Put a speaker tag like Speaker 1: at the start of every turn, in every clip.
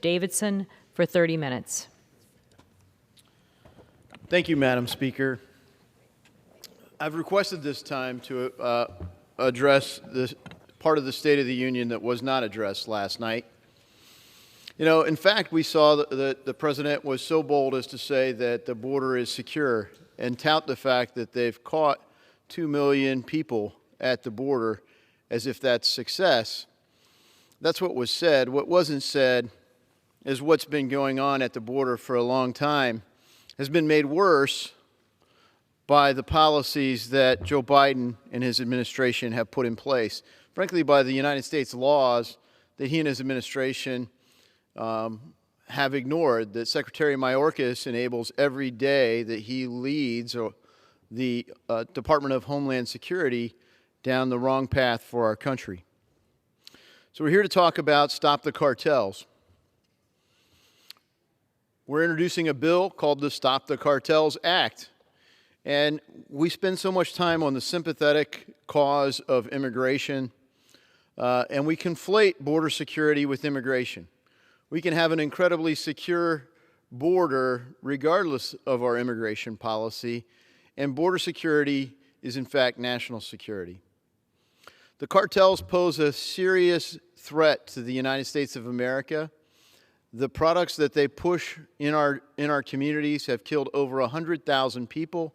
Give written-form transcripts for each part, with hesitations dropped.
Speaker 1: Davidson for 30 minutes.
Speaker 2: Thank you, Madam Speaker. I've requested this time to address this part of the State of the Union that was not addressed last night. You know, in fact, we saw that the President was so bold as to say that the border is secure and tout the fact that they've caught 2 million people at the border as if that's success. That's what was said. What wasn't said is what's been going on at the border for a long time has been made worse by the policies that Joe Biden and his administration have put in place. Frankly, by the United States laws that he and his administration have ignored, that Secretary Mayorkas enables every day that he leads the Department of Homeland Security down the wrong path for our country. So we're here to talk about Stop the Cartels. We're introducing a bill called the Stop the Cartels Act. And we spend so much time on the sympathetic cause of immigration, and we conflate border security with immigration. We can have an incredibly secure border regardless of our immigration policy, and border security is in fact national security. The cartels pose a serious threat to the United States of America. The products that they push in our communities have killed over 100,000 people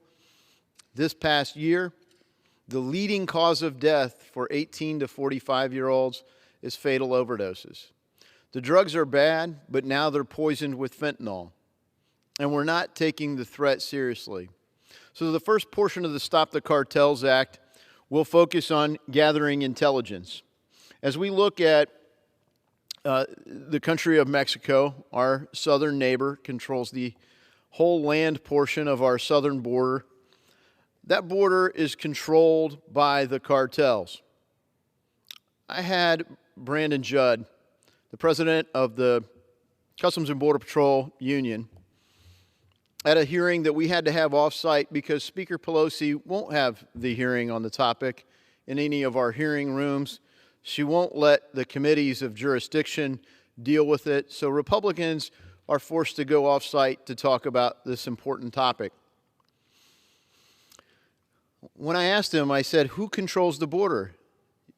Speaker 2: this past year. The leading cause of death for 18 to 45-year-olds is fatal overdoses. The drugs are bad, but now they're poisoned with fentanyl, and we're not taking the threat seriously. So the first portion of the Stop the Cartels Act will focus on gathering intelligence. As we look at the country of Mexico, our southern neighbor, controls the whole land portion of our southern border. That border is controlled by the cartels. I had Brandon Judd, the president of the Customs and Border Patrol Union, at a hearing that we had to have off-site because Speaker Pelosi won't have the hearing on the topic in any of our hearing rooms. She won't let the committees of jurisdiction deal with it, so Republicans are forced to go off-site to talk about this important topic. When I asked him, I said, who controls the border?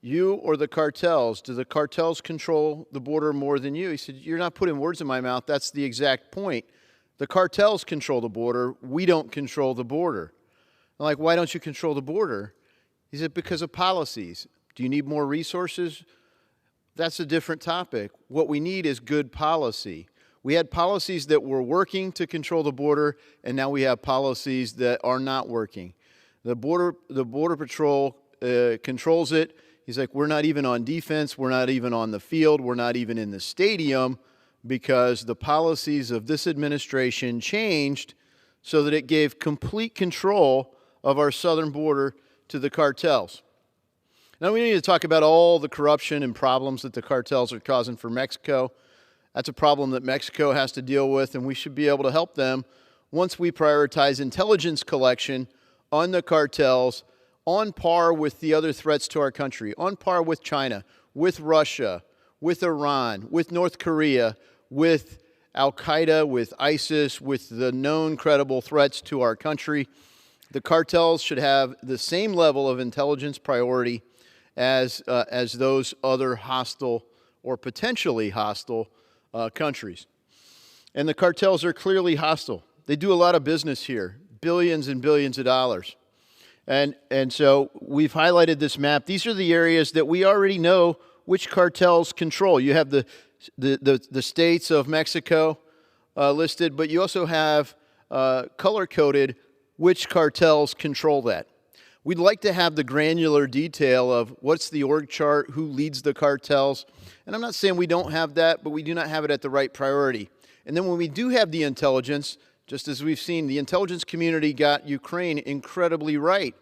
Speaker 2: You or the cartels? Do the cartels control the border more than you? He said, you're not putting words in my mouth. That's the exact point. The cartels control the border. We don't control the border. I'm like, why don't you control the border? He said, because of policies. Do you need more resources? That's a different topic. What we need is good policy. We had policies that were working to control the border, and now we have policies that are not working. The Border Patrol controls it. He's like, we're not even on defense. We're not even on the field. We're not even in the stadium because the policies of this administration changed so that it gave complete control of our southern border to the cartels. Now we need to talk about all the corruption and problems that the cartels are causing for Mexico. That's a problem that Mexico has to deal with, and we should be able to help them once we prioritize intelligence collection on the cartels on par with the other threats to our country, on par with China, with Russia, with Iran, with North Korea, with Al-Qaeda, with ISIS, with the known credible threats to our country. The cartels should have the same level of intelligence priority as those other hostile or potentially hostile countries. And the cartels are clearly hostile. They do a lot of business here, billions and billions of dollars. And so we've highlighted this map. These are the areas that we already know which cartels control. You have the states of Mexico listed, but you also have color-coded which cartels control that. We'd like to have the granular detail of what's the org chart, who leads the cartels. And I'm not saying we don't have that, but we do not have it at the right priority. And then when we do have the intelligence, just as we've seen, the intelligence community got Ukraine incredibly right.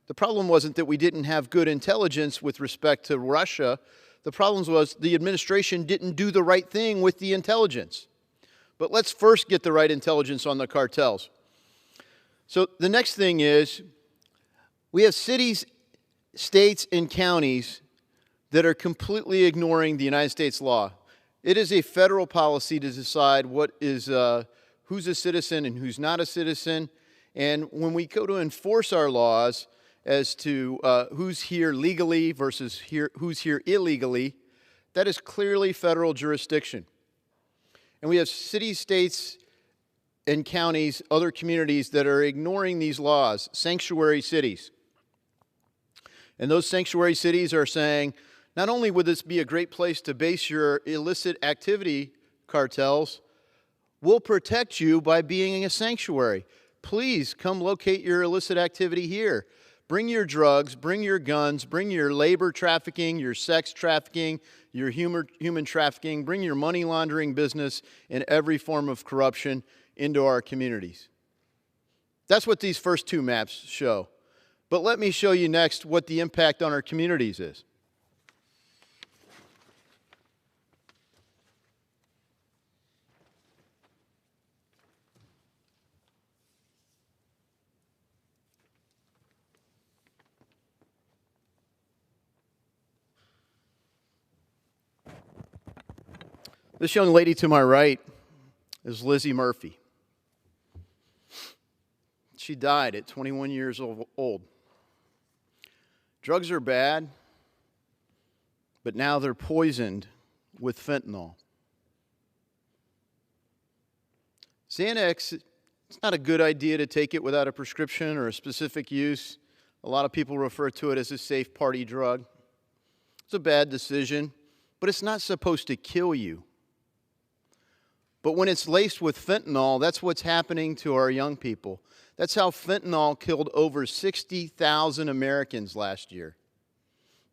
Speaker 2: The problem wasn't that we didn't have good intelligence with respect to Russia. The problem was the administration didn't do the right thing with the intelligence. But let's first get the right intelligence on the cartels. So the next thing is, we have cities, states, and counties that are completely ignoring the United States law. It is a federal policy to decide what is who's a citizen and who's not a citizen. And when we go to enforce our laws as to who's here legally versus who's here illegally, that is clearly federal jurisdiction. And we have cities, states, and counties, other communities that are ignoring these laws, sanctuary cities. And those sanctuary cities are saying, not only would this be a great place to base your illicit activity, cartels, we'll protect you by being a sanctuary. Please come locate your illicit activity here. Bring your drugs, bring your guns, bring your labor trafficking, your sex trafficking, your human trafficking, bring your money laundering business and every form of corruption into our communities. That's what these first two maps show. But let me show you next what the impact on our communities is. This young lady to my right is Lizzie Murphy. She died at 21 years old. Drugs are bad, but now they're poisoned with fentanyl. Xanax, it's not a good idea to take it without a prescription or a specific use. A lot of people refer to it as a safe party drug. It's a bad decision, but it's not supposed to kill you. But when it's laced with fentanyl, that's what's happening to our young people. That's how fentanyl killed over 60,000 Americans last year.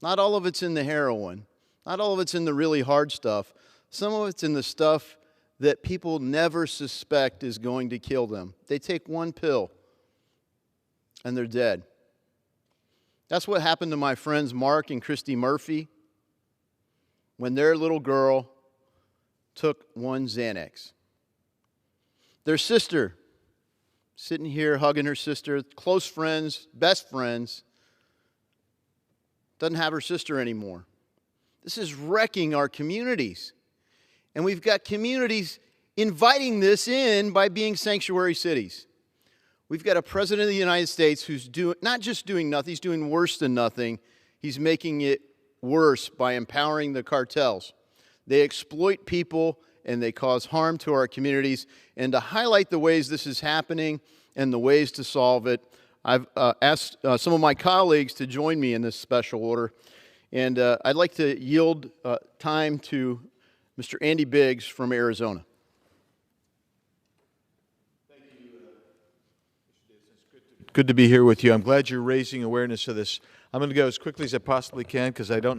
Speaker 2: Not all of it's in the heroin. Not all of it's in the really hard stuff. Some of it's in the stuff that people never suspect is going to kill them. They take one pill, and they're dead. That's what happened to my friends Mark and Christy Murphy when their little girl took one Xanax. Their sister, sitting here hugging her sister, close friends, best friends, doesn't have her sister anymore. This is wrecking our communities. And we've got communities inviting this in by being sanctuary cities. We've got a president of the United States who's not just doing nothing, he's doing worse than nothing. He's making it worse by empowering the cartels. They exploit people and they cause harm to our communities. And to highlight the ways this is happening and the ways to solve it, I've asked some of my colleagues to join me in this special order. And I'd like to yield time to Mr. Andy Biggs from Arizona.
Speaker 3: Thank you, Mr. Davidson. It's good to be here with you. I'm glad you're raising awareness of this. I'm going to go as quickly as I possibly can because I don't know